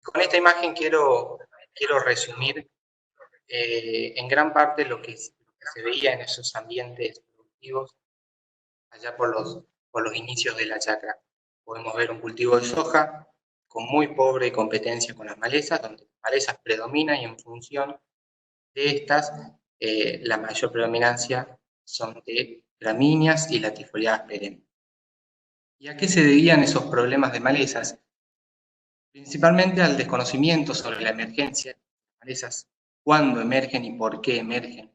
Con esta imagen quiero resumir en gran parte lo que se veía en esos ambientes productivos allá por los inicios de la chacra. Podemos ver un cultivo de soja con muy pobre competencia con las malezas, donde las malezas predominan y en función de estas, la mayor predominancia son de gramíneas y latifoliadas perennes. ¿Y a qué se debían esos problemas de malezas? Principalmente al desconocimiento sobre la emergencia de malezas, cuándo emergen y por qué emergen,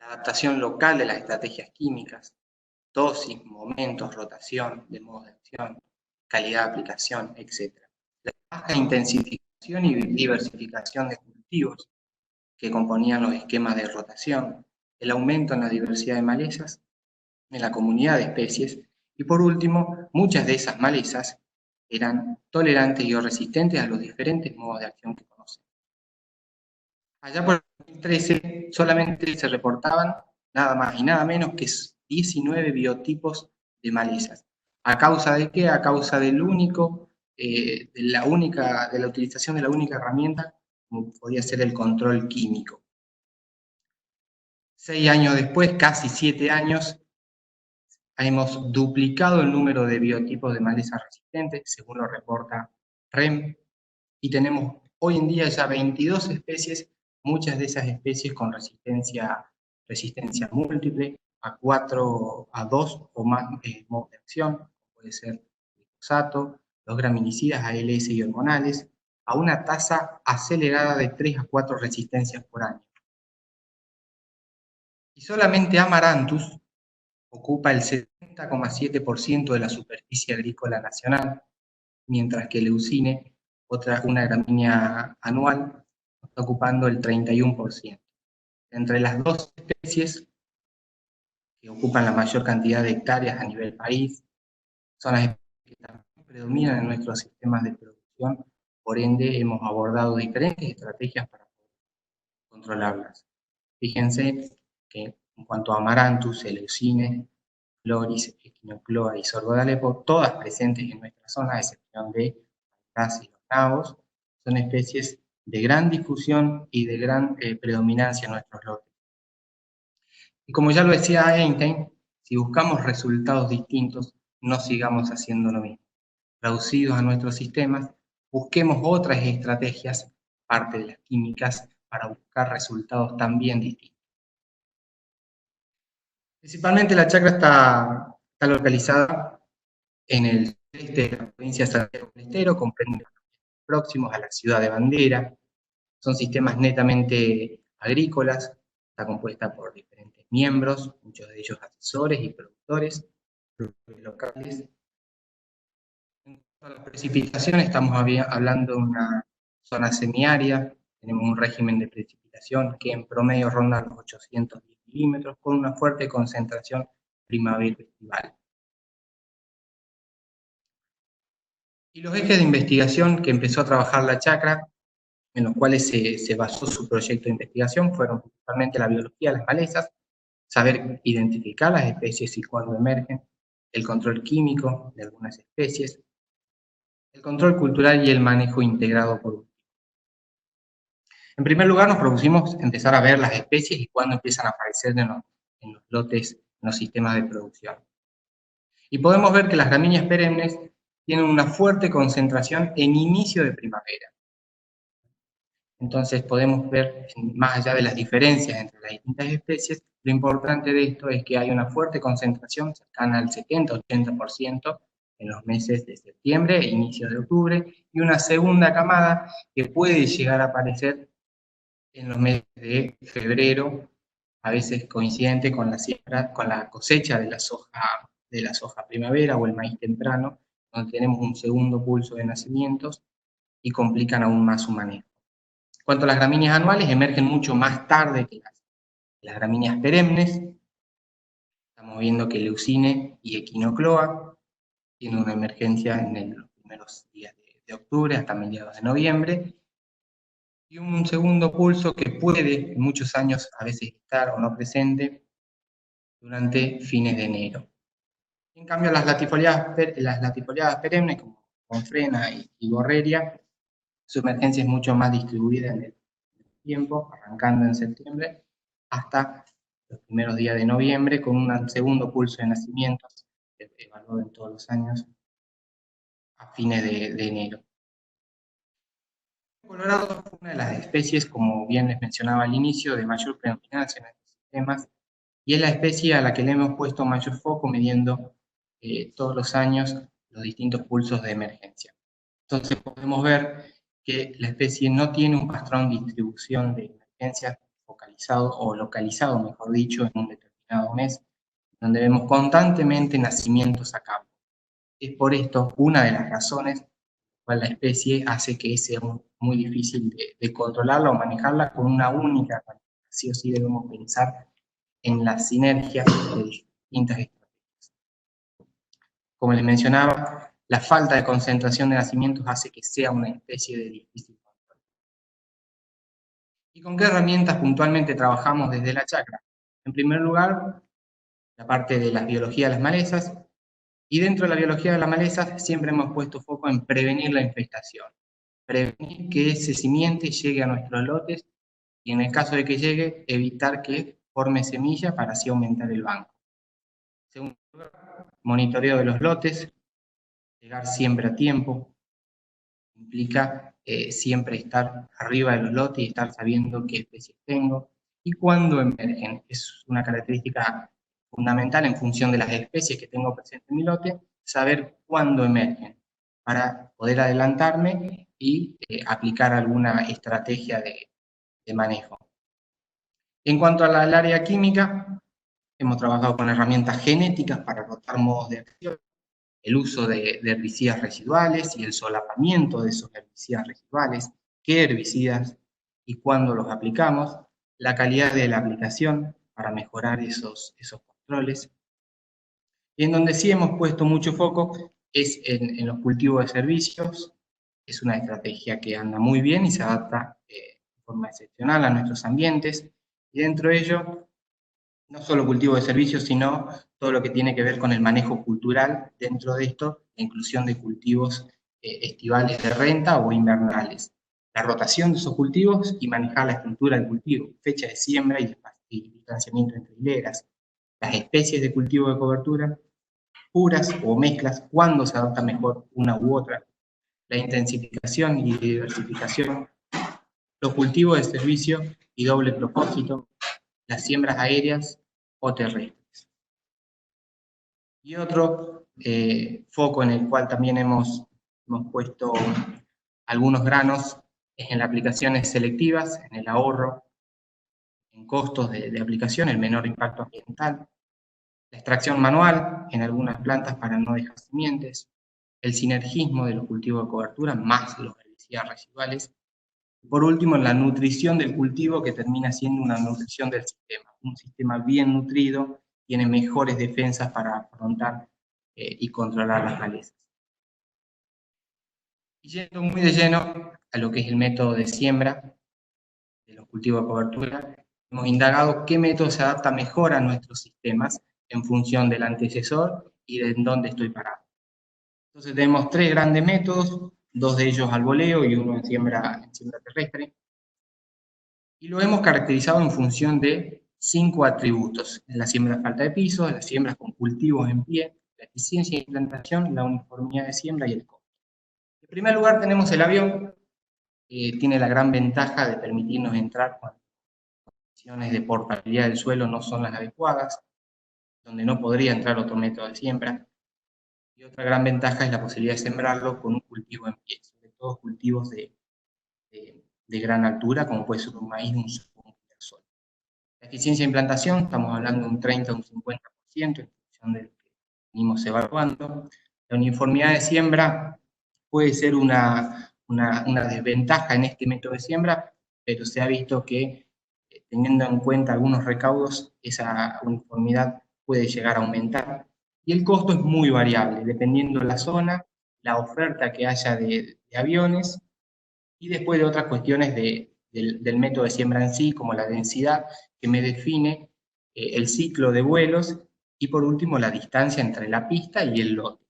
la adaptación local de las estrategias químicas, dosis, momentos, rotación de modos de acción, calidad de aplicación, etc. La baja intensificación y diversificación de cultivos que componían los esquemas de rotación, el aumento en la diversidad de malezas, en la comunidad de especies, y por último, muchas de esas malezas eran tolerantes y o resistentes a los diferentes modos de acción que conocen. Allá por el 2013 solamente se reportaban nada más y nada menos que 19 biotipos de malezas. ¿A causa de qué? A causa del de la utilización de la única herramienta como podía ser el control químico. 6 años después, casi 7 años, hemos duplicado el número de biotipos de malezas resistentes, según lo reporta REM, y tenemos hoy en día ya 22 especies, muchas de esas especies con resistencia múltiple a 2 o más modos de acción, puede ser glifosato, los graminicidas ALS y hormonales, a una tasa acelerada de 3 a 4 resistencias por año. Y solamente Amaranthus ocupa el 70,7% de la superficie agrícola nacional, mientras que Leucine, una gramínea anual, está ocupando el 31%. Entre las dos especies que ocupan la mayor cantidad de hectáreas a nivel país, son las especies que también predominan en nuestros sistemas de producción, por ende hemos abordado diferentes estrategias para controlarlas. Fíjense que en cuanto a Amaranthus, Leucine, Floris, Equinocloa y Sorgo de Alepo, todas presentes en nuestra zona, a excepción de Alcaz y los nabos, son especies de gran difusión y de gran predominancia en nuestros lotes. Y como ya lo decía Einstein, si buscamos resultados distintos, no sigamos haciendo lo mismo. Traducidos a nuestros sistemas, busquemos otras estrategias, parte de las químicas, para buscar resultados también distintos. Principalmente la chacra está localizada en el este de la provincia de Santiago del Estero, comprende próximos a la ciudad de Bandera. Son sistemas netamente agrícolas, está compuesta por diferentes miembros, muchos de ellos asesores y productores locales. En cuanto a las precipitaciones, estamos hablando de una zona semiárida, tenemos un régimen de precipitación que en promedio ronda los 810 milímetros, con una fuerte concentración primavera-estival. Y los ejes de investigación que empezó a trabajar la chacra, en los cuales se basó su proyecto de investigación, fueron principalmente la biología de las malezas, saber identificar las especies y cuándo emergen, el control químico de algunas especies, el control cultural y el manejo integrado por. En primer lugar, nos propusimos empezar a ver las especies y cuándo empiezan a aparecer en los lotes, en los sistemas de producción. Y podemos ver que las gramíneas perennes tienen una fuerte concentración en inicio de primavera. Entonces podemos ver, más allá de las diferencias entre las distintas especies, lo importante de esto es que hay una fuerte concentración, cercana al 70-80% en los meses de septiembre e inicio de octubre, y una segunda camada que puede llegar a aparecer en los meses de febrero, a veces coincidente con la siembra, con la cosecha de la soja primavera o el maíz temprano, donde tenemos un segundo pulso de nacimientos y complican aún más su manejo. En cuanto a las gramíneas anuales, emergen mucho más tarde que las gramíneas perennes. Estamos viendo que Leucine y Equinocloa tienen una emergencia en los primeros días de octubre hasta mediados de noviembre, y un segundo pulso que puede en muchos años a veces estar o no presente durante fines de enero. En cambio, las latifoliadas perennes, como Confrena y Borreria, Su emergencia es mucho más distribuida en el tiempo, arrancando en septiembre hasta los primeros días de noviembre, con un segundo pulso de nacimientos, evaluado en todos los años, a fines de enero. El colorado es una de las especies, como bien les mencionaba al inicio, de mayor predominancia en estos sistemas, y es la especie a la que le hemos puesto mayor foco midiendo todos los años los distintos pulsos de emergencia. Entonces podemos ver que la especie no tiene un patrón de distribución de emergencias focalizado o localizado, mejor dicho, en un determinado mes, donde vemos constantemente nacimientos a campo. Es por esto una de las razones por las cuales la especie hace que sea muy difícil de controlarla o manejarla con una única cantidad. Sí o sí debemos pensar en la sinergia de distintas estrategias. Como les mencionaba, la falta de concentración de nacimientos hace que sea una especie de difícil control. ¿Y con qué herramientas puntualmente trabajamos desde la chacra? En primer lugar, la parte de la biología de las malezas, y dentro de la biología de las malezas siempre hemos puesto foco en prevenir la infestación, prevenir que ese simiente llegue a nuestros lotes y en el caso de que llegue, evitar que forme semilla para así aumentar el banco. Segundo lugar, monitoreo de los lotes, llegar siempre a tiempo, implica siempre estar arriba de los lotes y estar sabiendo qué especies tengo y cuándo emergen. Es una característica fundamental en función de las especies que tengo presentes en mi lote, saber cuándo emergen para poder adelantarme y aplicar alguna estrategia de manejo. En cuanto al área química, hemos trabajado con herramientas genéticas para rotar modos de acción, el uso de herbicidas residuales y el solapamiento de esos herbicidas residuales, qué herbicidas y cuándo los aplicamos, la calidad de la aplicación para mejorar esos controles. Y en donde sí hemos puesto mucho foco es en los cultivos de servicios. Es una estrategia que anda muy bien y se adapta de forma excepcional a nuestros ambientes. Y dentro de ello, no solo cultivo de servicios, sino todo lo que tiene que ver con el manejo cultural, dentro de esto, la inclusión de cultivos estivales de renta o invernales. La rotación de esos cultivos y manejar la estructura del cultivo, fecha de siembra y distanciamiento entre hileras, las especies de cultivo de cobertura, puras o mezclas, cuándo se adapta mejor una u otra, la intensificación y diversificación, los cultivos de servicio y doble propósito, las siembras aéreas o terrestres. Y otro foco en el cual también hemos puesto algunos granos es en las aplicaciones selectivas, en el ahorro, en costos de aplicación, el menor impacto ambiental, la extracción manual en algunas plantas para no dejar simientes, el sinergismo de los cultivos de cobertura más los herbicidas residuales, y por último en la nutrición del cultivo que termina siendo una nutrición del sistema. Un sistema bien nutrido tiene mejores defensas para afrontar y controlar las malezas. Y yendo muy de lleno a lo que es el método de siembra de los cultivos de cobertura, hemos indagado qué método se adapta mejor a nuestros sistemas en función del antecesor y de en dónde estoy parado. Entonces tenemos tres grandes métodos, dos de ellos al voleo y uno en siembra terrestre, y lo hemos caracterizado en función de 5 atributos: la siembra a falta de piso, las siembras con cultivos en pie, la eficiencia de implantación, la uniformidad de siembra y el costo. En primer lugar tenemos el avión, que tiene la gran ventaja de permitirnos entrar cuando las condiciones de portabilidad del suelo no son las adecuadas, donde no podría entrar otro método de siembra. Y otra gran ventaja es la posibilidad de sembrarlo con un cultivo en pie, sobre todo cultivos de gran altura, como puede ser un maíz, un sorgo, un girasol. La eficiencia de implantación, estamos hablando de un 30 o un 50% en función de lo que venimos evaluando. La uniformidad de siembra puede ser una desventaja en este método de siembra, pero se ha visto que teniendo en cuenta algunos recaudos, esa uniformidad puede llegar a aumentar. Y el costo es muy variable, dependiendo de la zona, la oferta que haya de aviones y después de otras cuestiones del método de siembra en sí, como la densidad, que me define el ciclo de vuelos, y por último la distancia entre la pista y el lote.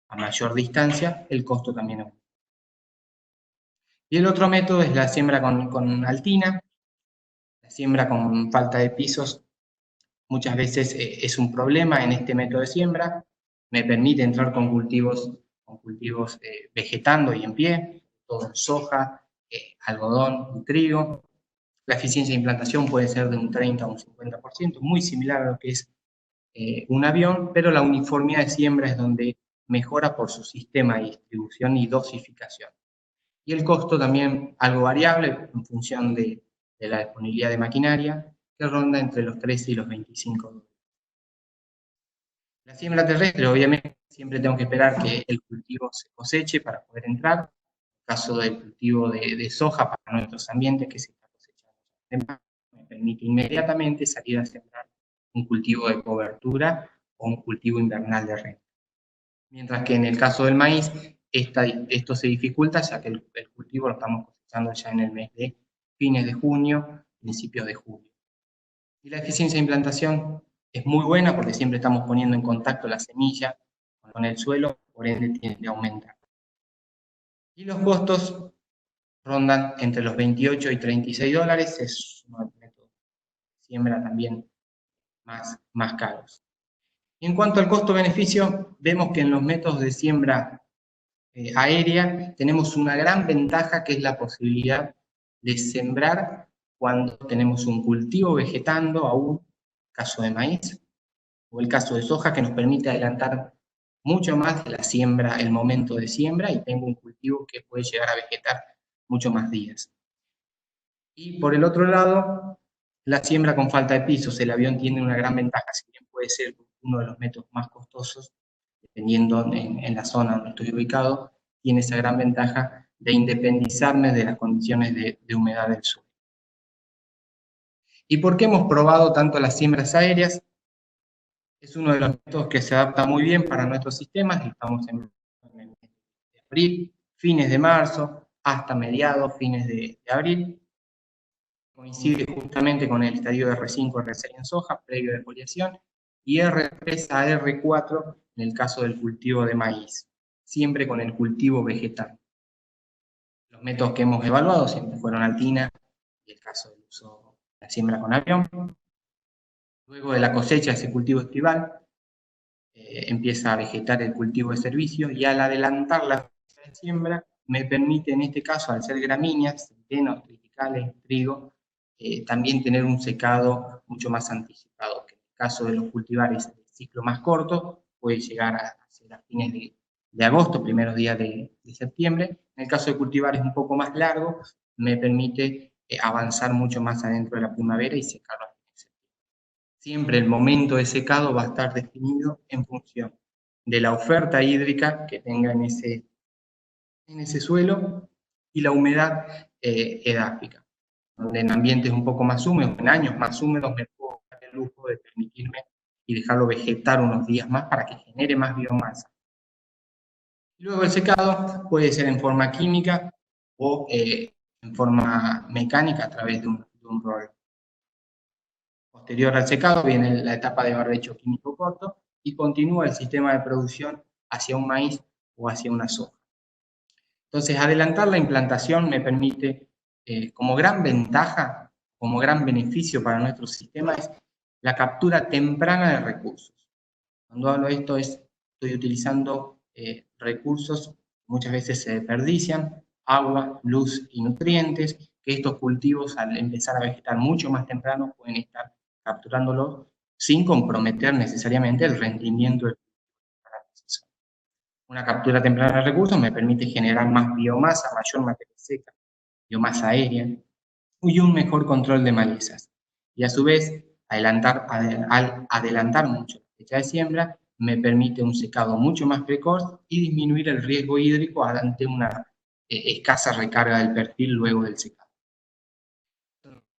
A mayor distancia, el costo también aumenta. Y el otro método es la siembra con altina. La siembra con falta de pisos muchas veces es un problema en este método de siembra. Me permite entrar con cultivos vegetando y en pie, todo en soja, algodón y trigo. La eficiencia de implantación puede ser de un 30 a un 50%, muy similar a lo que es un avión, pero la uniformidad de siembra es donde mejora por su sistema de distribución y dosificación. Y el costo también algo variable en función de la disponibilidad de maquinaria, que ronda entre los 13 y los 25 dólares. La siembra terrestre, obviamente, siempre tengo que esperar que el cultivo se coseche para poder entrar. En el caso del cultivo de soja para nuestros ambientes que se está cosechando, me permite inmediatamente salir a sembrar un cultivo de cobertura o un cultivo invernal de renta. Mientras que en el caso del maíz, esto se dificulta ya que el cultivo lo estamos cosechando ya en el mes de fines de junio, principios de julio. Y la eficiencia de implantación es muy buena porque siempre estamos poniendo en contacto la semilla con el suelo, por ende tiende a aumentar. Y los costos rondan entre los 28 y 36 dólares, es uno de los métodos de siembra también más caros. Y en cuanto al costo-beneficio, vemos que en los métodos de siembra aérea tenemos una gran ventaja que es la posibilidad de sembrar cuando tenemos un cultivo vegetando aún, caso de maíz, o el caso de soja, que nos permite adelantar mucho más la siembra, el momento de siembra, y tengo un cultivo que puede llegar a vegetar mucho más días. Y por el otro lado, la siembra con falta de pisos. El avión tiene una gran ventaja, si bien puede ser uno de los métodos más costosos, dependiendo en la zona donde estoy ubicado, tiene esa gran ventaja de independizarme de las condiciones de humedad del suelo. ¿Y por qué hemos probado tanto las siembras aéreas? Es uno de los métodos que se adapta muy bien para nuestros sistemas. Estamos en abril, fines de marzo, hasta mediados, fines de abril. Coincide justamente con el estadio R5, R6 en soja, previo de foliación, y R3 a R4 en el caso del cultivo de maíz, siempre con el cultivo vegetal. Los métodos que hemos evaluado siempre fueron altina, y el caso del uso de la siembra con avión. Luego de la cosecha de ese cultivo estival, empieza a vegetar el cultivo de servicio, y al adelantar la siembra, me permite en este caso, al ser gramíneas, centenos, triticales, trigo, también tener un secado mucho más anticipado, que en el caso de los cultivares de ciclo más corto, puede llegar a ser a fines de agosto, primeros días de septiembre. En el caso de cultivares un poco más largos, me permite avanzar mucho más adentro de la primavera y secarlo. Siempre el momento de secado va a estar definido en función de la oferta hídrica que tenga en ese suelo y la humedad edáfica. Donde en ambientes un poco más húmedos, en años más húmedos, me puedo dar el lujo de permitirme y dejarlo vegetar unos días más para que genere más biomasa. Luego el secado puede ser en forma química o en forma mecánica a través de un roller. Posterior al secado viene la etapa de barbecho químico corto y continúa el sistema de producción hacia un maíz o hacia una soja. Entonces, adelantar la implantación me permite, como gran ventaja, como gran beneficio para nuestro sistema, es la captura temprana de recursos. Cuando hablo de esto, estoy utilizando recursos que muchas veces se desperdician, agua, luz y nutrientes, que estos cultivos al empezar a vegetar mucho más temprano pueden estar capturándolos sin comprometer necesariamente el rendimiento del cultivo. Una captura temprana de recursos me permite generar más biomasa, mayor materia seca, biomasa aérea y un mejor control de malezas. Y a su vez, al adelantar mucho la fecha de siembra, me permite un secado mucho más precoz y disminuir el riesgo hídrico ante una escasa recarga del perfil luego del secado.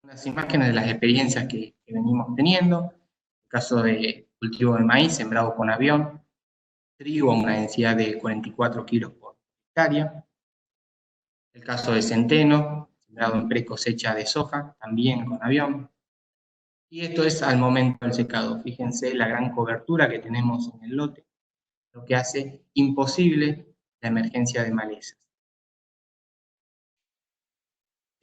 Unas imágenes de las experiencias que venimos teniendo. En el caso de cultivo de maíz sembrado con avión, trigo a una densidad de 44 kilos por hectárea. El caso de centeno, sembrado en pre-cosecha de soja, también con avión. Y esto es al momento del secado. Fíjense la gran cobertura que tenemos en el lote, lo que hace imposible la emergencia de malezas.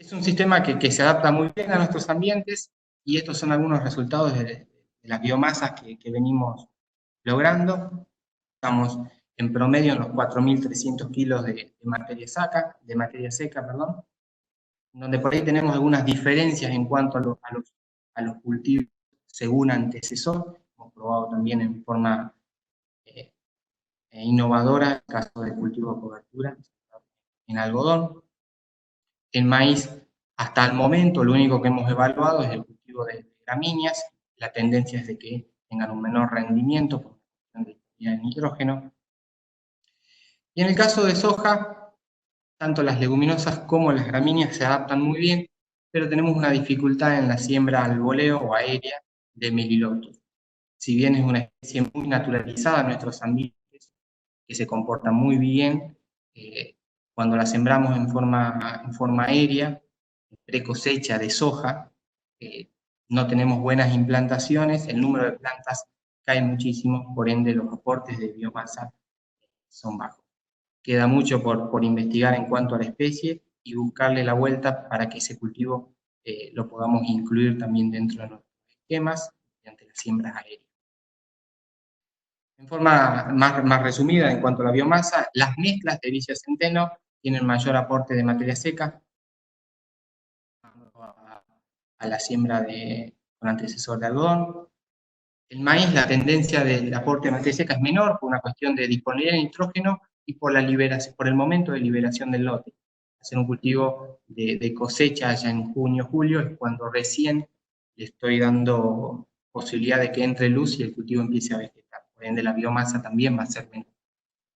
Es un sistema que se adapta muy bien a nuestros ambientes y estos son algunos resultados de las biomasas que venimos logrando. Estamos en promedio en los 4.300 kilos de materia seca, perdón, donde por ahí tenemos algunas diferencias en cuanto a los cultivos según antecesor. Hemos probado también en forma eh, innovadora el caso del cultivo de cobertura en algodón. En maíz, hasta el momento, lo único que hemos evaluado es el cultivo de gramíneas. La tendencia es de que tengan un menor rendimiento por cuestión de disponibilidad de nitrógeno. Y en el caso de soja, tanto las leguminosas como las gramíneas se adaptan muy bien, pero tenemos una dificultad en la siembra al voleo o aérea de Melilotus. Si bien es una especie muy naturalizada en nuestros ambientes, que se comporta muy bien, cuando la sembramos en forma aérea, pre-cosecha de soja, no tenemos buenas implantaciones, el número de plantas cae muchísimo, por ende los aportes de biomasa son bajos. Queda mucho por investigar en cuanto a la especie y buscarle la vuelta para que ese cultivo lo podamos incluir también dentro de nuestros esquemas mediante las siembras aéreas. En forma más resumida, en cuanto a la biomasa, las mezclas de vicia centeno tienen mayor aporte de materia seca a la siembra con antecesor de algodón. El maíz, la tendencia del aporte de materia seca es menor por una cuestión de disponibilidad de nitrógeno y por el momento de liberación del lote. Hacer un cultivo de cosecha ya en junio, julio, es cuando recién le estoy dando posibilidad de que entre luz y el cultivo empiece a vegetar. Por ende, la biomasa también va a ser menor.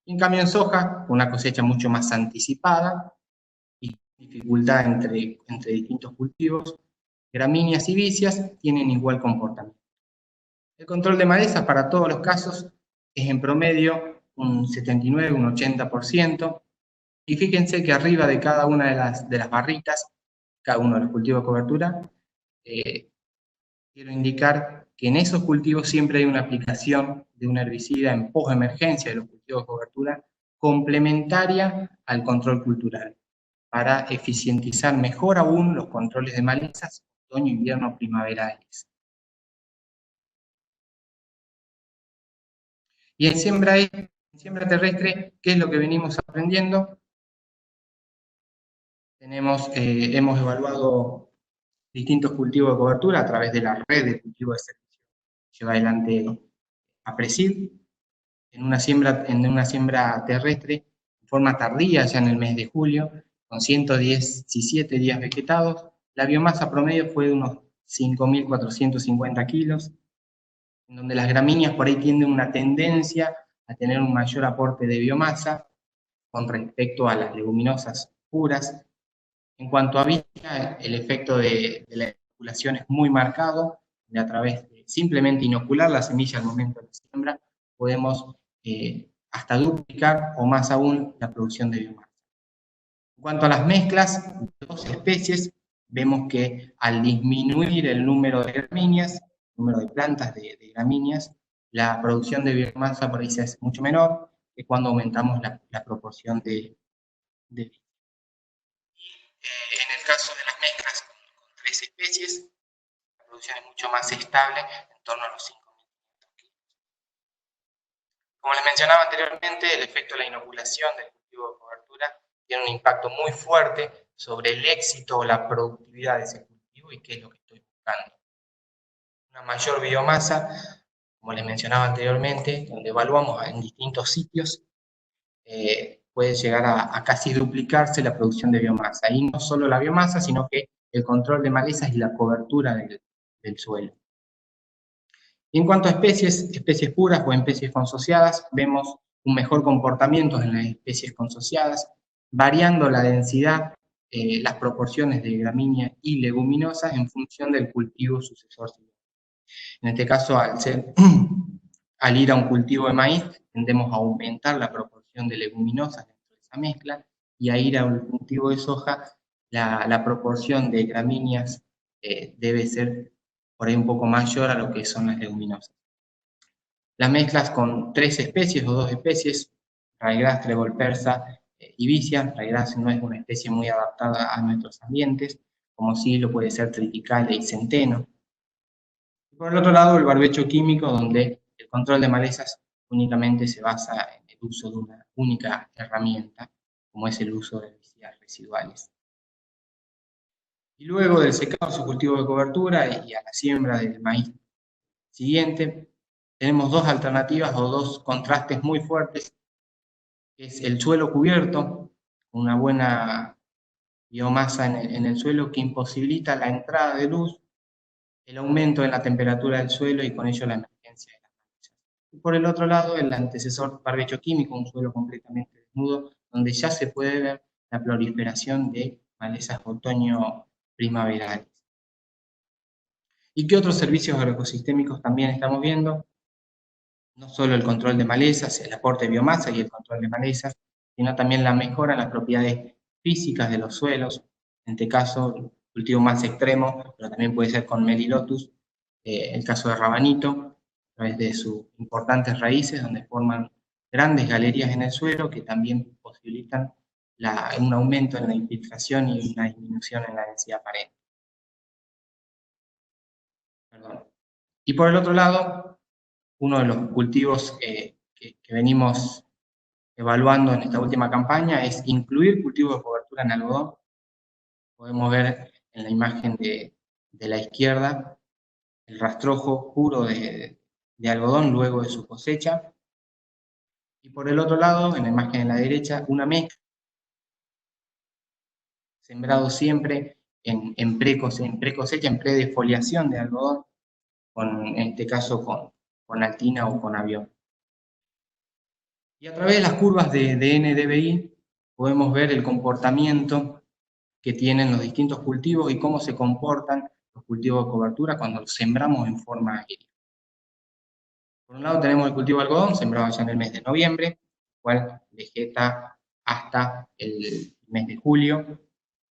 En cambio, en soja, una cosecha mucho más anticipada y dificultad entre distintos cultivos, gramíneas y vicias tienen igual comportamiento. El control de malezas para todos los casos es en promedio un 79, un 80%. Y fíjense que arriba de cada una de las barritas, cada uno de los cultivos de cobertura, quiero indicar que en esos cultivos siempre hay una aplicación de un herbicida en posemergencia de los cultivos de cobertura complementaria al control cultural para eficientizar mejor aún los controles de malezas otoño, invierno, primaverales. Y en siembra terrestre, ¿qué es lo que venimos aprendiendo? Hemos evaluado distintos cultivos de cobertura a través de la red de cultivos de servicio que lleva adelante APRESID, en una siembra terrestre en forma tardía, ya en el mes de julio, con 117 días vegetados. La biomasa promedio fue de unos 5.450 kilos, en donde las gramíneas por ahí tienden una tendencia a tener un mayor aporte de biomasa con respecto a las leguminosas puras. En cuanto a vicia, el efecto de la inoculación es muy marcado, y a través de simplemente inocular la semilla al momento de la siembra, podemos hasta duplicar o más aún la producción de biomasa. En cuanto a las mezclas de dos especies, vemos que al disminuir el número de gramíneas, el número de plantas de gramíneas, la producción de biomasa por ahí es mucho menor que cuando aumentamos la proporción de en el caso de las mezclas con 3 especies, la producción es mucho más estable, en torno a los 5.500 kilos. Como les mencionaba anteriormente, el efecto de la inoculación del cultivo de cobertura tiene un impacto muy fuerte sobre el éxito o la productividad de ese cultivo y qué es lo que estoy buscando. Una mayor biomasa, como les mencionaba anteriormente, donde evaluamos en distintos sitios, puede llegar a casi duplicarse la producción de biomasa. Y no solo la biomasa, sino que el control de malezas y la cobertura del suelo. Y en cuanto a especies puras o especies consociadas, vemos un mejor comportamiento en las especies consociadas, variando la densidad, las proporciones de gramínea y leguminosas en función del cultivo sucesor. En este caso, al ir a un cultivo de maíz, tendemos a aumentar la proporción de leguminosas dentro de esa mezcla, y a ir a un cultivo de soja, la proporción de gramíneas debe ser por ahí un poco mayor a lo que son las leguminosas. Las mezclas con 3 especies o 2 especies, raigastre, volpersa Ibicia. La gras no es una especie muy adaptada a nuestros ambientes, como sí lo puede ser triticale y centeno. Y por el otro lado, el barbecho químico, donde el control de malezas únicamente se basa en el uso de una única herramienta, como es el uso de herbicidas residuales. Y luego del secado, su cultivo de cobertura y a la siembra del maíz siguiente, tenemos dos alternativas o dos contrastes muy fuertes, que es el suelo cubierto, una buena biomasa en el suelo que imposibilita la entrada de luz, el aumento de la temperatura del suelo y con ello la emergencia de las malezas. Y por el otro lado, el antecesor barbecho químico, un suelo completamente desnudo, donde ya se puede ver la proliferación de malezas otoño-primaverales. ¿Y qué otros servicios agroecosistémicos también estamos viendo? No solo el control de malezas, el aporte de biomasa y el control de malezas, sino también la mejora en las propiedades físicas de los suelos, en este caso, el cultivo más extremo, pero también puede ser con Melilotus, el caso de Rabanito, a través de sus importantes raíces, donde forman grandes galerías en el suelo que también posibilitan un aumento en la infiltración y una disminución en la densidad aparente. Perdón. Y por el otro lado, uno de los cultivos que venimos evaluando en esta última campaña es incluir cultivo de cobertura en algodón. Podemos ver en la imagen de la izquierda el rastrojo puro de algodón luego de su cosecha. Y por el otro lado, en la imagen de la derecha, una mezcla, sembrado siempre en pre-cosecha, en predefoliación de algodón, en este caso con altina o con avión. Y a través de las curvas de NDVI podemos ver el comportamiento que tienen los distintos cultivos y cómo se comportan los cultivos de cobertura cuando los sembramos en forma aérea. Por un lado tenemos el cultivo de algodón, sembrado ya en el mes de noviembre, el cual vegeta hasta el mes de julio,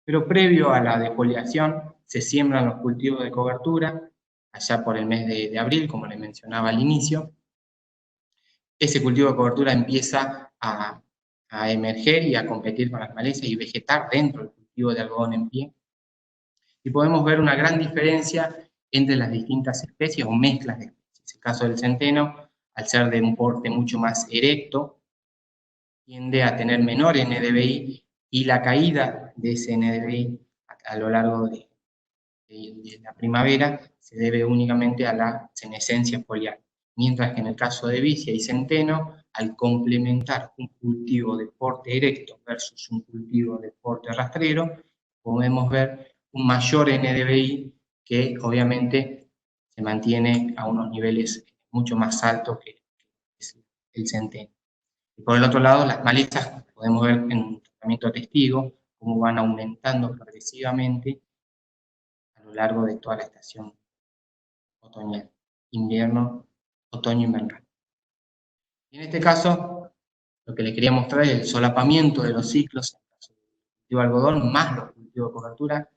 pero previo a la defoliación se siembran los cultivos de cobertura, allá por el mes de abril, como les mencionaba al inicio. Ese cultivo de cobertura empieza a emerger y a competir con las malezas y vegetar dentro del cultivo de algodón en pie. Y podemos ver una gran diferencia entre las distintas especies o mezclas de especies. El caso del centeno, al ser de un porte mucho más erecto, tiende a tener menor NDVI y la caída de ese NDVI a lo largo de la primavera se debe únicamente a la senescencia foliar. Mientras que en el caso de vicia y centeno, al complementar un cultivo de porte erecto versus un cultivo de porte rastrero, podemos ver un mayor NDVI que obviamente se mantiene a unos niveles mucho más altos que el centeno. Y por el otro lado, las malezas, podemos ver en un tratamiento testigo cómo van aumentando progresivamente a lo largo de toda la estación otoñal, invierno, otoño-invernal. Y en este caso, lo que les quería mostrar es el solapamiento de los ciclos, el cultivo de algodón más los cultivos de cobertura.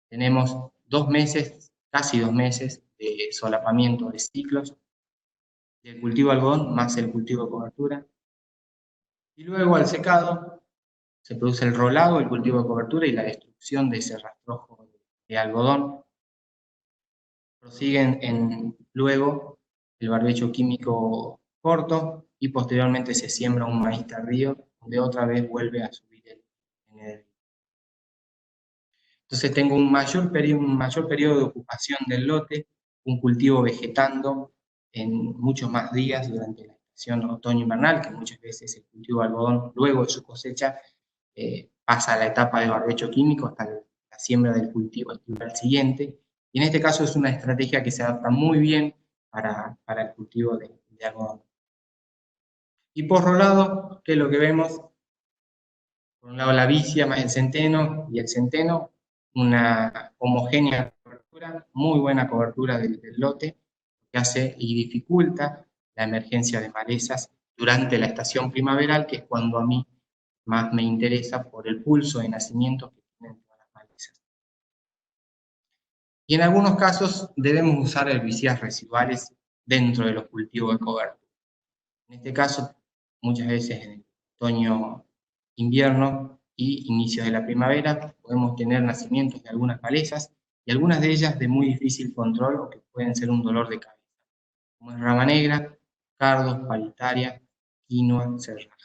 Tenemos 2 meses, casi 2 meses de solapamiento de ciclos del cultivo de algodón más el cultivo de cobertura. Y luego al secado se produce el rolado, el cultivo de cobertura y la destrucción de ese rastrojo de algodón. Prosiguen luego el barbecho químico corto y posteriormente se siembra un maíz tardío, donde otra vez vuelve a subir el NDVI. Entonces tengo un mayor periodo de ocupación del lote, un cultivo vegetando en muchos más días durante la estación otoño-invernal, que muchas veces el cultivo de algodón, luego de su cosecha, pasa a la etapa de barbecho químico hasta la siembra del cultivo estival siguiente. Y en este caso es una estrategia que se adapta muy bien para el cultivo de algodón. Y por otro lado, ¿qué es lo que vemos? Por un lado la vicia más el centeno, y el centeno, una homogénea cobertura, muy buena cobertura del lote, que hace y dificulta la emergencia de malezas durante la estación primaveral, que es cuando a mí más me interesa por el pulso de nacimiento que tienen todas las malezas. Y en algunos casos debemos usar herbicidas residuales dentro de los cultivos de cobertura. En este caso, muchas veces en el otoño invierno y inicios de la primavera podemos tener nacimientos de algunas malezas y algunas de ellas de muy difícil control o que pueden ser un dolor de cabeza, como es rama negra, cardos, paritaria, quinoa, cerraja.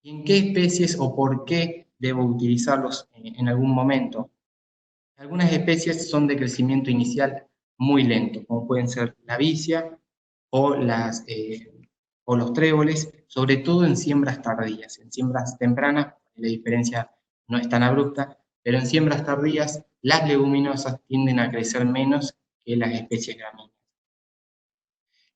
¿Y en qué especies o por qué debo utilizarlos en algún momento? Algunas especies son de crecimiento inicial muy lento, como pueden ser la vicia o, o los tréboles, sobre todo en siembras tardías. En siembras tempranas la diferencia no es tan abrupta, pero en siembras tardías las leguminosas tienden a crecer menos que las especies gramíneas.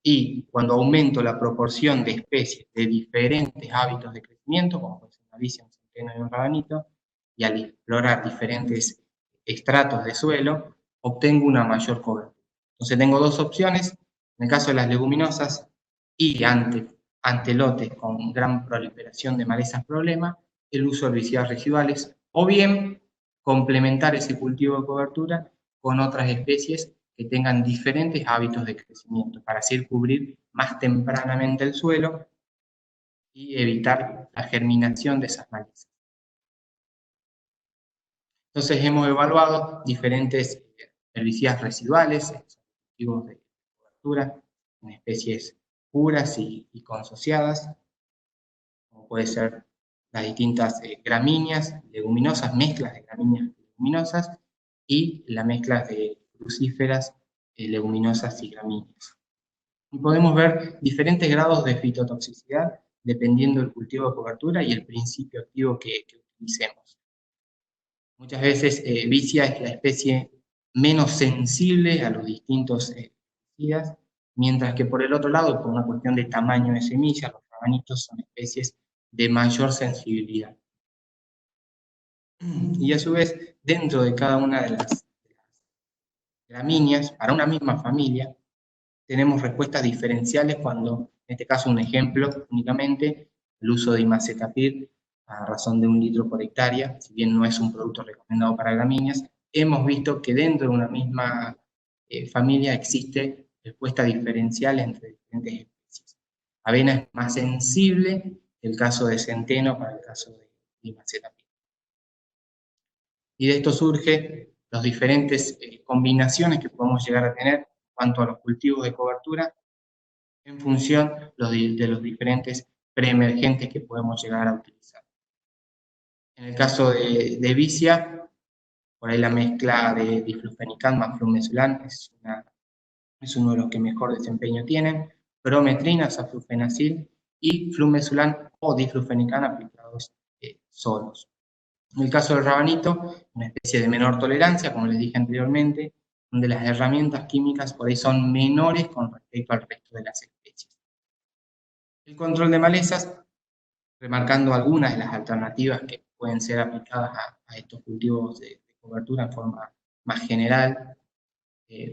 Y cuando aumento la proporción de especies de diferentes hábitos de crecimiento, como puede ser una vicia, un centeno y un rabanito, y al explorar diferentes estratos de suelo, obtengo una mayor cobertura. Entonces tengo dos opciones, en el caso de las leguminosas y ante lotes con gran proliferación de malezas problema, el uso de herbicidas residuales, o bien complementar ese cultivo de cobertura con otras especies que tengan diferentes hábitos de crecimiento para así cubrir más tempranamente el suelo y evitar la germinación de esas malezas. Entonces hemos evaluado diferentes herbicidas residuales, cultivos de cobertura, en especies puras y consociadas, como puede ser las distintas gramíneas, leguminosas, mezclas de gramíneas y leguminosas, y la mezcla de crucíferas, leguminosas y gramíneas. Y podemos ver diferentes grados de fitotoxicidad dependiendo del cultivo de cobertura y el principio activo que utilicemos. Muchas veces vicia es la especie menos sensible a los distintos herbicidas, mientras que por el otro lado, por una cuestión de tamaño de semillas, los rabanitos son especies de mayor sensibilidad. Y a su vez, dentro de cada una de las gramíneas, para una misma familia, tenemos respuestas diferenciales cuando, en este caso un ejemplo únicamente, el uso de imacetapir a razón de 1 litro por hectárea, si bien no es un producto recomendado para gramíneas, hemos visto que dentro de una misma familia existe respuesta diferencial entre diferentes especies. Avena es más sensible que el caso de centeno para el caso de imacetapir. Y de esto surgen las diferentes combinaciones que podemos llegar a tener en cuanto a los cultivos de cobertura en función de los diferentes preemergentes que podemos llegar a utilizar. En el caso de vicia, por ahí la mezcla de diflufenican más flumezulán es uno de los que mejor desempeño tienen, prometrina, saflufenacil y flumezulán o diflufenican aplicados solos. En el caso del rabanito, una especie de menor tolerancia, como les dije anteriormente, donde las herramientas químicas por ahí son menores con respecto al resto de las especies. El control de malezas, remarcando algunas de las alternativas que pueden ser aplicadas a estos cultivos de cobertura en forma más general,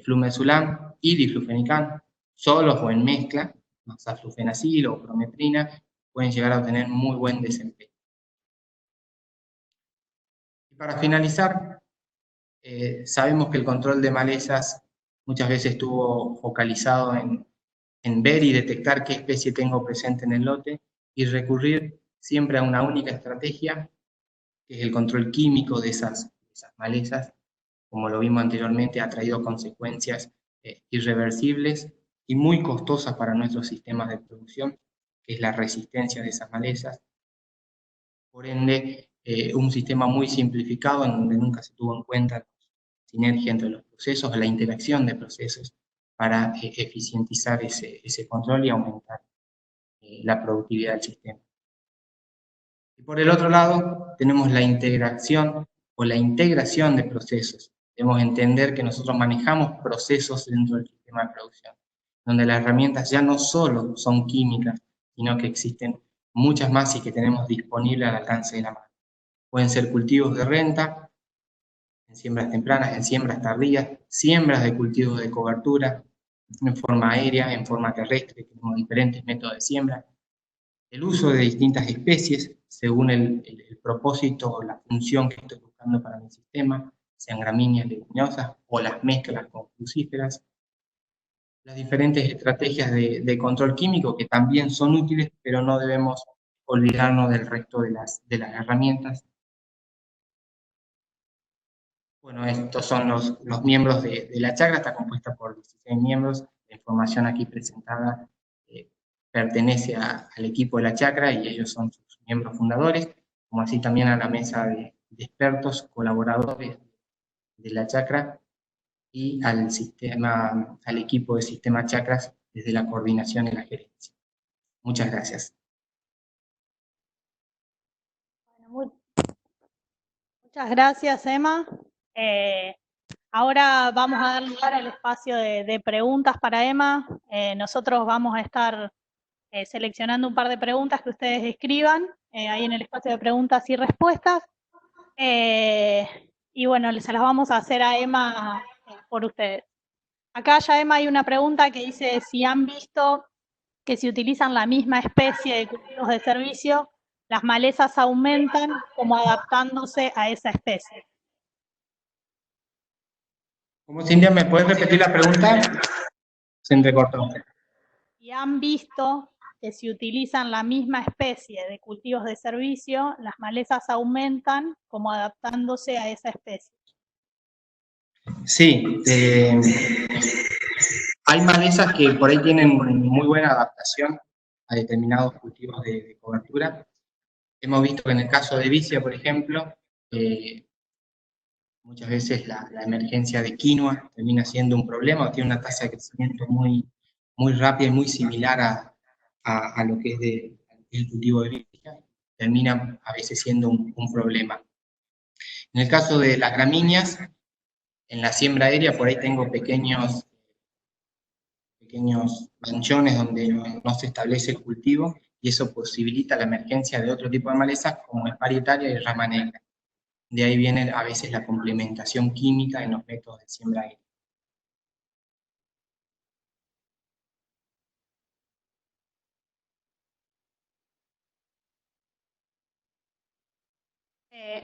flumezulán y diflufenican, solos o en mezcla, saflufenacil o prometrina, pueden llegar a obtener muy buen desempeño. Y para finalizar, sabemos que el control de malezas muchas veces estuvo focalizado en ver y detectar qué especie tengo presente en el lote y recurrir siempre a una única estrategia, que es el control químico de esas malezas. Como lo vimos anteriormente, ha traído consecuencias irreversibles y muy costosas para nuestros sistemas de producción, que es la resistencia de esas malezas. Por ende, un sistema muy simplificado en donde nunca se tuvo en cuenta la sinergia entre los procesos, la interacción de procesos para eficientizar ese control y aumentar la productividad del sistema. Y por el otro lado, tenemos la integración o la integración de procesos. Debemos entender que nosotros manejamos procesos dentro del sistema de producción, donde las herramientas ya no solo son químicas, sino que existen muchas más y que tenemos disponibles al alcance de la mano. Pueden ser cultivos de renta, en siembras tempranas, en siembras tardías, siembras de cultivos de cobertura, en forma aérea, en forma terrestre, tenemos diferentes métodos de siembra, el uso de distintas especies según el propósito o la función que estoy buscando para mi sistema, sean gramíneas, leguminosas o las mezclas con crucíferas, las diferentes estrategias de control químico que también son útiles, pero no debemos olvidarnos del resto de las herramientas. Bueno, estos son los miembros de la chacra, está compuesta por 16 miembros. La información aquí presentada pertenece al equipo de la chacra y ellos son sus miembros fundadores, como así también a la mesa de expertos, colaboradores de la chacra y al equipo de sistema chacras desde la coordinación y la gerencia. Muchas gracias. Bueno, muchas gracias, Emma. Ahora vamos a dar lugar al espacio de preguntas para Emma. Nosotros vamos a estar seleccionando un par de preguntas que ustedes escriban ahí en el espacio de preguntas y respuestas. Y bueno, se las vamos a hacer a Emma por ustedes. Acá ya, Emma, hay una pregunta que dice si han visto que si utilizan la misma especie de cultivos de servicio, las malezas aumentan como adaptándose a esa especie. ¿Cómo, Cintia? ¿Me puedes repetir la pregunta? Se entrecortó. Y han visto que si utilizan la misma especie de cultivos de servicio, las malezas aumentan como adaptándose a esa especie. Sí, hay malezas que por ahí tienen muy buena adaptación a determinados cultivos de cobertura. Hemos visto que en el caso de vicia, por ejemplo, muchas veces la emergencia de quinoa termina siendo un problema, o tiene una tasa de crecimiento muy rápida y muy similar a lo que es el cultivo de vicia, termina a veces siendo un problema. En el caso de las gramíneas, en la siembra aérea por ahí tengo pequeños manchones donde no se establece el cultivo, y eso posibilita la emergencia de otro tipo de malezas como es parietaria y rama negra. De ahí viene a veces la complementación química en los métodos de siembra aérea.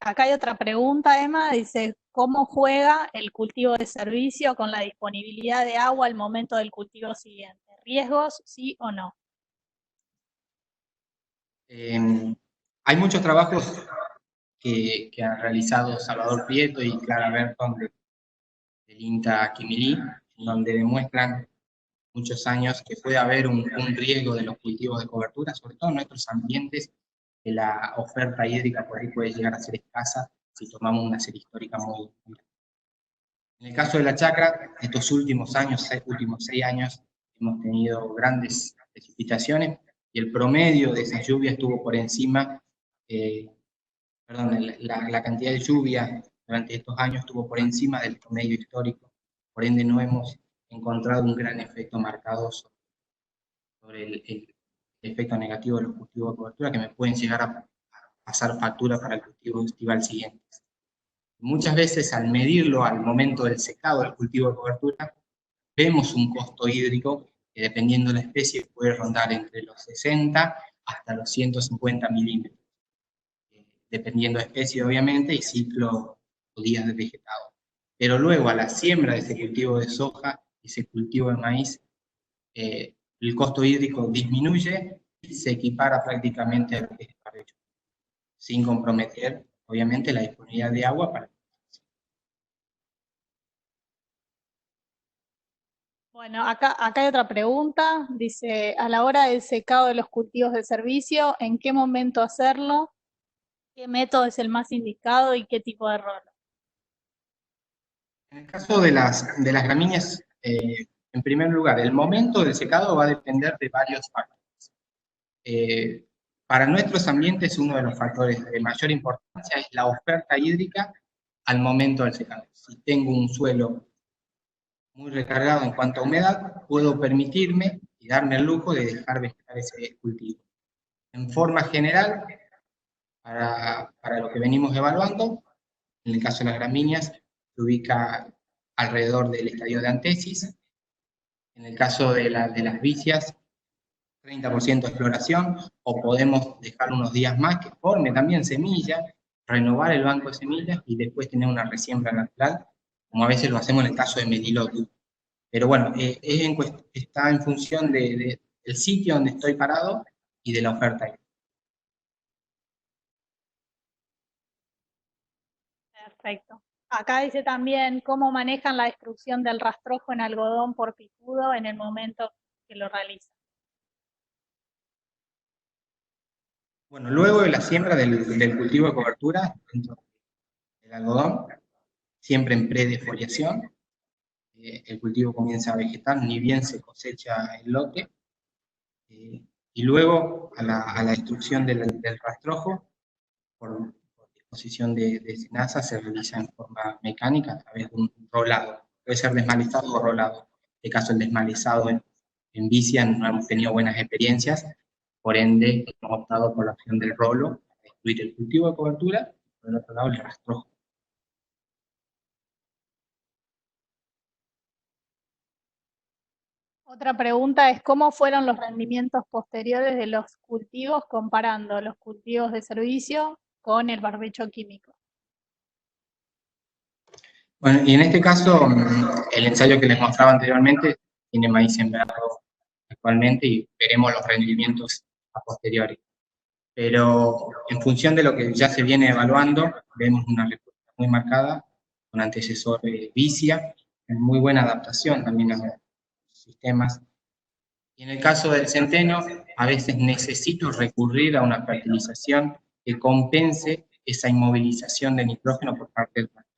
Acá hay otra pregunta, Emma, dice, ¿cómo juega el cultivo de servicio con la disponibilidad de agua al momento del cultivo siguiente? ¿Riesgos, sí o no? Hay muchos trabajos que han realizado Salvador Prieto y Clara Berton del INTA Quimilí, donde demuestran muchos años que puede haber un riesgo de los cultivos de cobertura, sobre todo en nuestros ambientes, que la oferta hídrica por ahí puede llegar a ser escasa si tomamos una serie histórica muy grande. En el caso de la chacra, estos últimos 6 años, hemos tenido grandes precipitaciones y el promedio de esas lluvias estuvo por encima, la cantidad de lluvia durante estos años estuvo por encima del promedio histórico, por ende no hemos encontrado un gran efecto marcado sobre el efecto negativo de los cultivos de cobertura que me pueden llegar a pasar factura para el cultivo estival siguiente. Muchas veces al medirlo al momento del secado del cultivo de cobertura, vemos un costo hídrico que dependiendo de la especie puede rondar entre los 60 hasta los 150 milímetros, dependiendo de especie obviamente y ciclo o días de vegetado. Pero luego a la siembra de ese cultivo de soja, ese cultivo de maíz, el costo hídrico disminuye y se equipara prácticamente a lo que es el barbecho, sin comprometer obviamente la disponibilidad de agua para. Bueno, acá hay otra pregunta, dice, a la hora del secado de los cultivos de servicio, ¿en qué momento hacerlo? ¿Qué método es el más indicado y qué tipo de rolo? En el caso de las gramíneas, en primer lugar, el momento del secado va a depender de varios factores. Para nuestros ambientes, uno de los factores de mayor importancia es la oferta hídrica al momento del secado. Si tengo un suelo muy recargado en cuanto a humedad, puedo permitirme y darme el lujo de dejar vegetar ese cultivo. En forma general, para lo que venimos evaluando, en el caso de las gramíneas, se ubica alrededor del estadio de antesis. En el caso de las vicias, 30% de floración, o podemos dejar unos días más que forme también semilla, renovar el banco de semillas y después tener una resiembra natural, como a veces lo hacemos en el caso de Medilotus. Pero bueno, está en función del sitio donde estoy parado y de la oferta. Perfecto. Acá dice también cómo manejan la destrucción del rastrojo en algodón por picudo en el momento que lo realizan. Bueno, luego de la siembra del cultivo de cobertura, dentro del algodón, siempre en predefoliación, el cultivo comienza a vegetar, ni bien se cosecha el lote, y luego a la destrucción del rastrojo, por disposición de cenaza, se realiza en forma mecánica a través de un rolado. Puede ser desmalezado o rolado. En este caso, el desmalezado en Vicia no hemos tenido buenas experiencias, por ende hemos optado por la opción del rolo, para destruir el cultivo de cobertura, y por el otro lado el rastrojo. Otra pregunta es cómo fueron los rendimientos posteriores de los cultivos comparando los cultivos de servicio con el barbecho químico. Bueno, y en este caso, el ensayo que les mostraba anteriormente tiene maíz sembrado actualmente y veremos los rendimientos a posteriori. Pero en función de lo que ya se viene evaluando, vemos una respuesta muy marcada con antecesor Vicia, en muy buena adaptación también a los sistemas. Y en el caso del centeno, a veces necesito recurrir a una fertilización que compense esa inmovilización de nitrógeno por parte del plantón.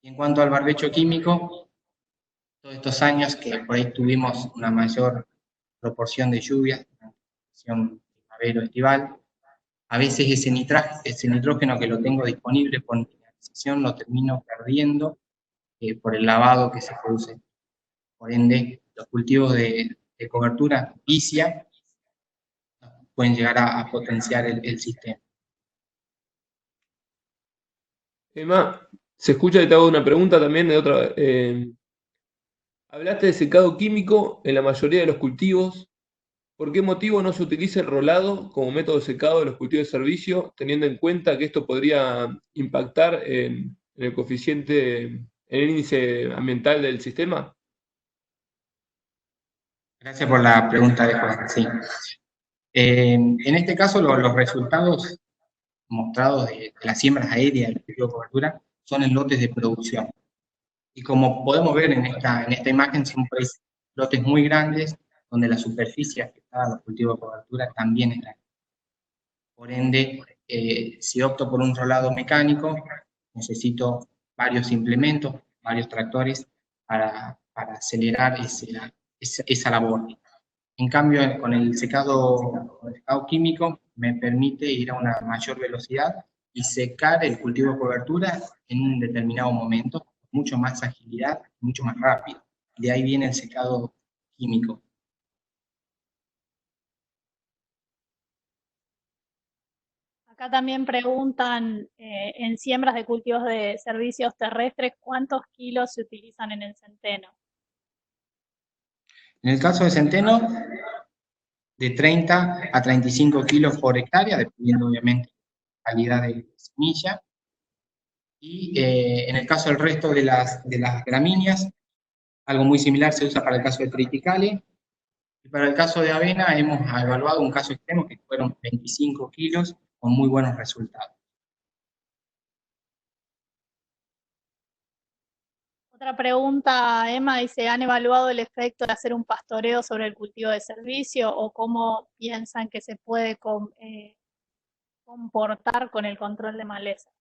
Y en cuanto al barbecho químico, todos estos años que por ahí tuvimos una mayor proporción de lluvias, primavero-estival, a veces ese nitrógeno que lo tengo disponible por mineralización lo termino perdiendo por el lavado que se produce. Por ende, los cultivos de cobertura vicia pueden llegar a potenciar el sistema. Emma, se escucha que te hago una pregunta también de otra. Hablaste de secado químico en la mayoría de los cultivos. ¿Por qué motivo no se utiliza el rolado como método de secado de los cultivos de servicio, teniendo en cuenta que esto podría impactar en el coeficiente, en el índice ambiental del sistema? Gracias por la pregunta de Juan. Sí. En este caso, los resultados mostrados de las siembras aéreas del cultivo de cobertura son en lotes de producción. Y como podemos ver en esta imagen, son pues, lotes muy grandes, donde la superficie afectada a los cultivos de cobertura también es grande. Por ende, si opto por un rolado mecánico, necesito varios implementos, varios tractores para acelerar esa labor. En cambio, con el secado químico me permite ir a una mayor velocidad y secar el cultivo de cobertura en un determinado momento, con mucho más agilidad, mucho más rápido. De ahí viene el secado químico. Acá también preguntan en siembras de cultivos de servicios terrestres, ¿cuántos kilos se utilizan en el centeno? En el caso de centeno, de 30 a 35 kilos por hectárea, dependiendo obviamente de la calidad de semilla. Y en el caso del resto de las gramíneas, algo muy similar se usa para el caso de triticale. Y para el caso de avena hemos evaluado un caso extremo que fueron 25 kilos con muy buenos resultados. Otra pregunta, Emma, dice, ¿han evaluado el efecto de hacer un pastoreo sobre el cultivo de servicio o cómo piensan que se puede comportar con el control de malezas?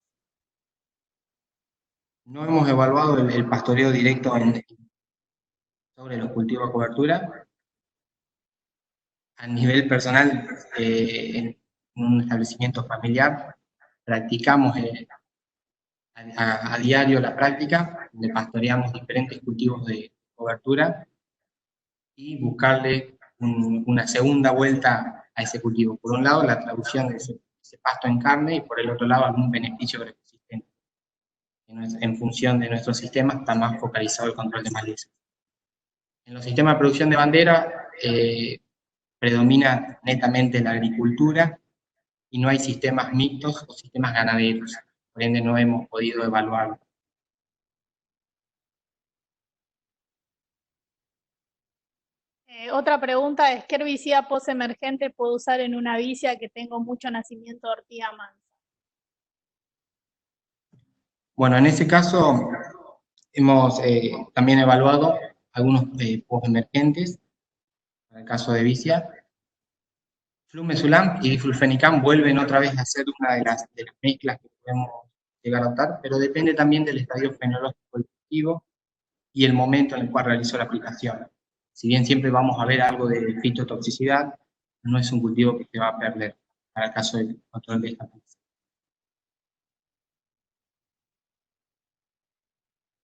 No hemos evaluado el pastoreo directo sobre los cultivos de cobertura. A nivel personal, en un establecimiento familiar, practicamos a diario la práctica, donde pastoreamos diferentes cultivos de cobertura y buscarle una segunda vuelta a ese cultivo. Por un lado, la traducción de ese pasto en carne y por el otro lado, algún beneficio del ecosistema. En función de nuestro sistema está más focalizado el control de malezas. En los sistemas de producción de bandera predomina netamente la agricultura y no hay sistemas mixtos o sistemas ganaderos. Por ende, no hemos podido evaluarlo. Otra pregunta es, ¿qué herbicida postemergente puedo usar en una vicia que tengo mucho nacimiento de ortiga mansa? Bueno, en ese caso hemos también evaluado algunos postemergentes, para el caso de Vicia. Flumesulam y diflufenicam vuelven otra vez a ser una de las mezclas que podemos llegar a optar, pero depende también del estadio fenológico del cultivo y el momento en el cual realizó la aplicación. Si bien siempre vamos a ver algo de fitotoxicidad, no es un cultivo que se va a perder para el caso del control de esta aplicación.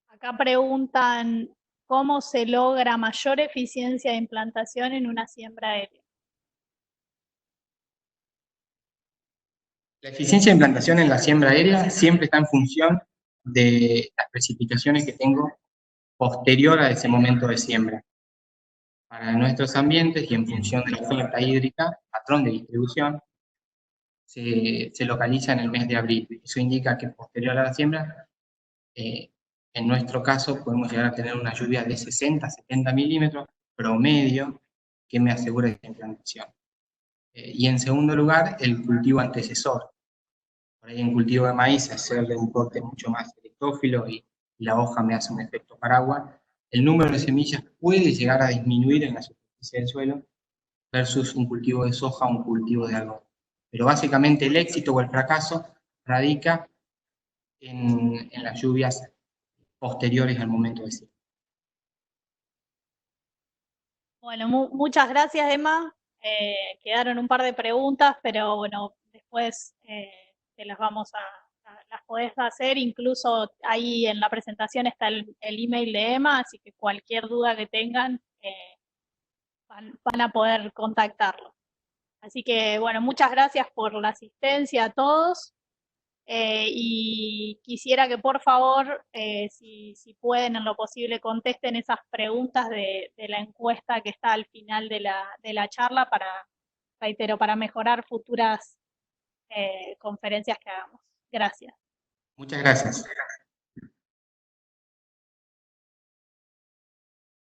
Acá preguntan cómo se logra mayor eficiencia de implantación en una siembra aérea. La eficiencia de implantación en la siembra aérea siempre está en función de las precipitaciones que tengo posterior a ese momento de siembra. Para nuestros ambientes y en función de la oferta hídrica, patrón de distribución, se localiza en el mes de abril. Eso indica que posterior a la siembra, en nuestro caso, podemos llegar a tener una lluvia de 60 a 70 milímetros promedio que me asegura esta implantación. Y en segundo lugar, el cultivo antecesor. Por ahí en cultivo de maíz, hacerle un corte mucho más electófilo y la hoja me hace un efecto paraguas, el número de semillas puede llegar a disminuir en la superficie del suelo versus un cultivo de soja o un cultivo de algodón. Pero básicamente el éxito o el fracaso radica en las lluvias posteriores al momento de siembra. Bueno, muchas gracias, Emma. Quedaron un par de preguntas, pero bueno, después te las las podés hacer. Incluso ahí en la presentación está el email de Emma, así que cualquier duda que tengan van a poder contactarlo. Así que bueno, muchas gracias por la asistencia a todos. Y quisiera que por favor, si pueden en lo posible, contesten esas preguntas de la encuesta que está al final de la charla reitero, para mejorar futuras conferencias que hagamos. Gracias. Muchas gracias.